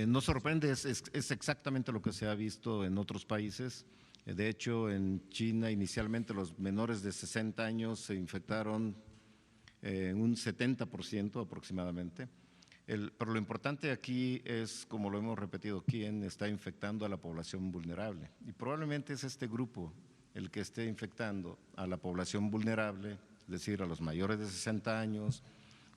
No sorprende, es exactamente lo que se ha visto en otros países. De hecho, en China inicialmente los menores de 60 años se infectaron un 70% aproximadamente. Pero lo importante aquí es, como lo hemos repetido, quién está infectando a la población vulnerable. Y probablemente es este grupo el que esté infectando a la población vulnerable, es decir, a los mayores de 60 años,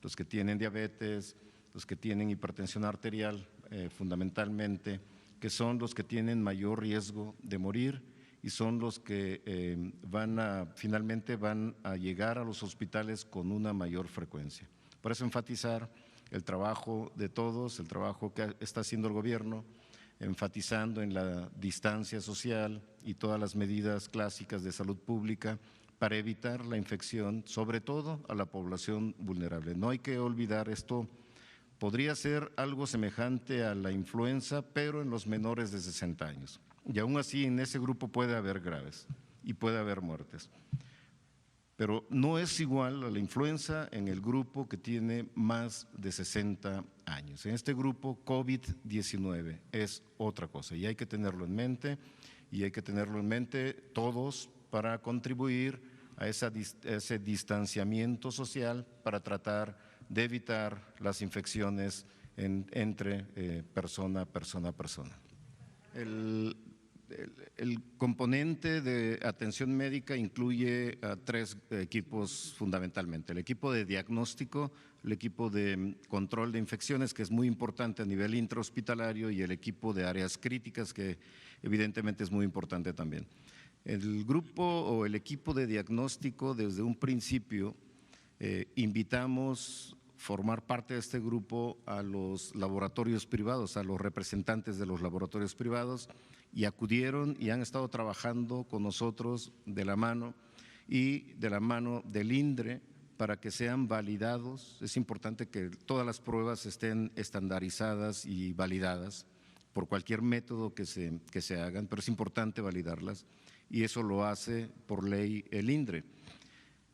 los que tienen diabetes, los que tienen hipertensión arterial, fundamentalmente, que son los que tienen mayor riesgo de morir y son los que finalmente van a llegar a los hospitales con una mayor frecuencia. Por eso enfatizar el trabajo de todos, el trabajo que está haciendo el gobierno, enfatizando en la distancia social y todas las medidas clásicas de salud pública para evitar la infección, sobre todo a la población vulnerable. No hay que olvidar esto, podría ser algo semejante a la influenza, pero en los menores de 60 años. Y aún así en ese grupo puede haber graves y puede haber muertes. Pero no es igual a la influenza en el grupo que tiene más de 60 años. En este grupo, COVID-19 es otra cosa y hay que tenerlo en mente todos para contribuir a ese distanciamiento social para tratar de evitar las infecciones entre persona a persona. El componente de atención médica incluye a tres equipos fundamentalmente: el equipo de diagnóstico, el equipo de control de infecciones, que es muy importante a nivel intrahospitalario, y el equipo de áreas críticas, que evidentemente es muy importante también. El grupo o el equipo de diagnóstico, desde un principio invitamos formar parte de este grupo a los laboratorios privados, a los representantes de los laboratorios privados, y acudieron y han estado trabajando con nosotros de la mano y de la mano del INDRE para que sean validados. Es importante que todas las pruebas estén estandarizadas y validadas por cualquier método que se hagan, pero es importante validarlas y eso lo hace por ley el INDRE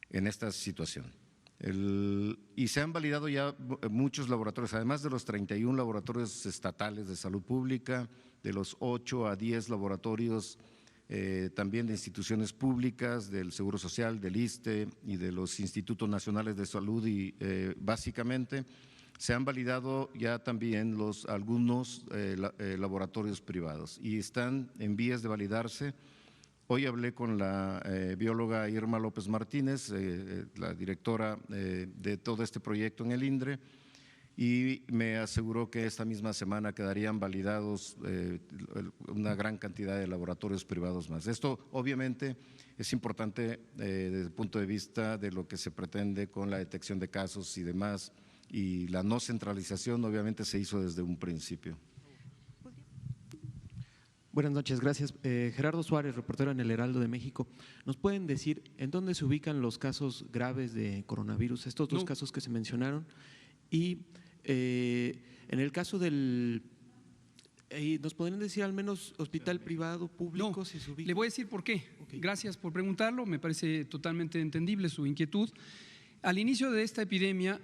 en esta situación. Y se han validado ya muchos laboratorios, además de los 31 laboratorios estatales de salud pública, de los 8 a 10 laboratorios también de instituciones públicas, del Seguro Social, del ISSSTE y de los Institutos Nacionales de Salud, y básicamente se han validado ya también algunos laboratorios privados y están en vías de validarse. Hoy hablé con la bióloga Irma López Martínez, la directora de todo este proyecto en el INDRE, y me aseguró que esta misma semana quedarían validados una gran cantidad de laboratorios privados más. Esto obviamente es importante desde el punto de vista de lo que se pretende con la detección de casos y demás, y la no centralización obviamente se hizo desde un principio. Buenas noches, gracias. Gerardo Suárez, reportero en El Heraldo de México. ¿Nos pueden decir en dónde se ubican los casos graves de coronavirus, estos dos casos que se mencionaron? Y en el caso del… ¿nos podrían decir al menos hospital privado, público, si se ubica? Le voy a decir por qué. Okay. Gracias por preguntarlo, me parece totalmente entendible su inquietud. Al inicio de esta epidemia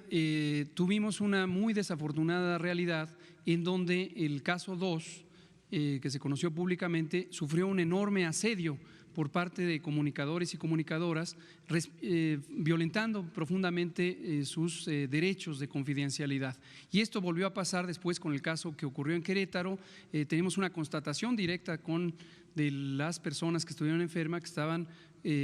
tuvimos una muy desafortunada realidad en donde el caso 2, que se conoció públicamente, sufrió un enorme asedio por parte de comunicadores y comunicadoras, violentando profundamente sus derechos de confidencialidad. Y esto volvió a pasar después con el caso que ocurrió en Querétaro. Tenemos una constatación directa de las personas que estuvieron enfermas, que estaban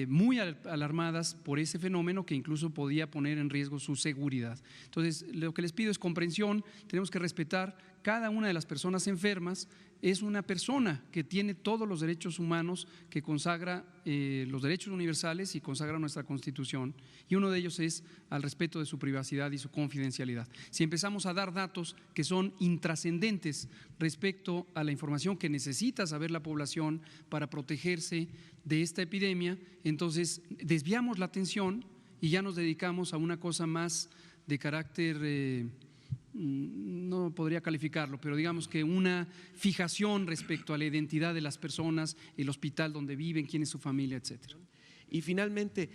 muy alarmadas por ese fenómeno que incluso podía poner en riesgo su seguridad. Entonces, lo que les pido es comprensión, tenemos que respetar cada una de las personas enfermas. Es una persona que tiene todos los derechos humanos que consagra los derechos universales y consagra nuestra Constitución, y uno de ellos es al respeto de su privacidad y su confidencialidad. Si empezamos a dar datos que son intrascendentes respecto a la información que necesita saber la población para protegerse de esta epidemia, entonces desviamos la atención y ya nos dedicamos a una cosa más de carácter… no podría calificarlo, pero digamos que una fijación respecto a la identidad de las personas, el hospital donde viven, quién es su familia, etcétera. Y finalmente,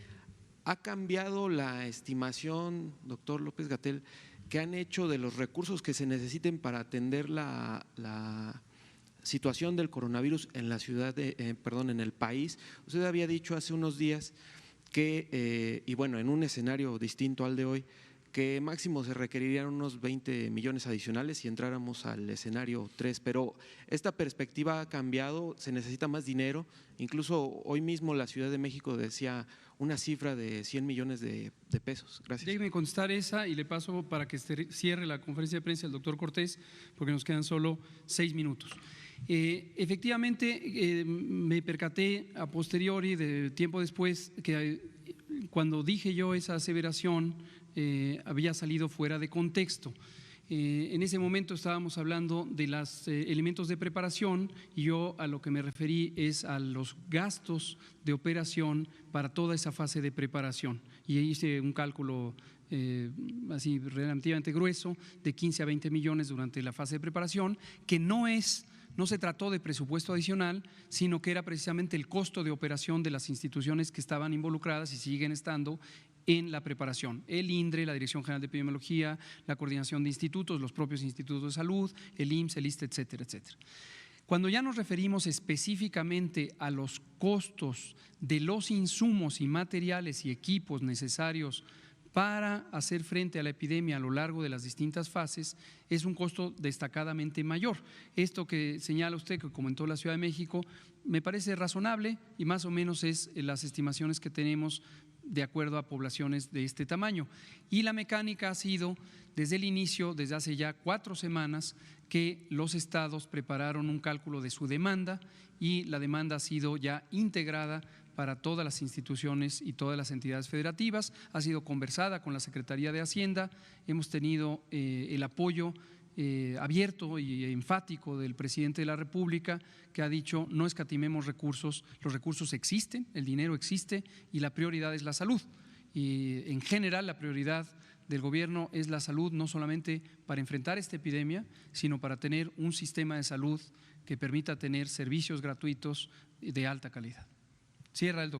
¿ha cambiado la estimación, doctor López-Gatell, ¿qué han hecho de los recursos que se necesiten para atender la situación del coronavirus en la ciudad en el país? Usted había dicho hace unos días que, y bueno, en un escenario distinto al de hoy, que máximo se requerirían unos 20 millones adicionales si entráramos al escenario 3, pero esta perspectiva ha cambiado, se necesita más dinero, incluso hoy mismo la Ciudad de México decía una cifra de 100 millones de pesos. Gracias. Déjeme contestar esa y le paso para que cierre la conferencia de prensa el doctor Cortés, porque nos quedan solo 6 minutos. Efectivamente, me percaté a posteriori, de tiempo después, que cuando dije yo esa aseveración había salido fuera de contexto. En ese momento estábamos hablando de los elementos de preparación y yo a lo que me referí es a los gastos de operación para toda esa fase de preparación. Y hice un cálculo así relativamente grueso de 15 a 20 millones durante la fase de preparación, que no se trató de presupuesto adicional, sino que era precisamente el costo de operación de las instituciones que estaban involucradas y siguen estando en la preparación: el INDRE, la Dirección General de Epidemiología, la coordinación de institutos, los propios institutos de salud, el IMSS, el ISSSTE, etcétera, etcétera. Cuando ya nos referimos específicamente a los costos de los insumos y materiales y equipos necesarios para hacer frente a la epidemia a lo largo de las distintas fases, es un costo destacadamente mayor. Esto que señala usted, que comentó la Ciudad de México, me parece razonable y más o menos es las estimaciones que tenemos de acuerdo a poblaciones de este tamaño. Y la mecánica ha sido desde el inicio, desde hace ya 4 semanas, que los estados prepararon un cálculo de su demanda y la demanda ha sido ya integrada para todas las instituciones y todas las entidades federativas, ha sido conversada con la Secretaría de Hacienda, hemos tenido el apoyo abierto y enfático del presidente de la República, que ha dicho: no escatimemos recursos, los recursos existen, el dinero existe y la prioridad es la salud. Y en general la prioridad del gobierno es la salud, no solamente para enfrentar esta epidemia, sino para tener un sistema de salud que permita tener servicios gratuitos de alta calidad. Cierra el doctor.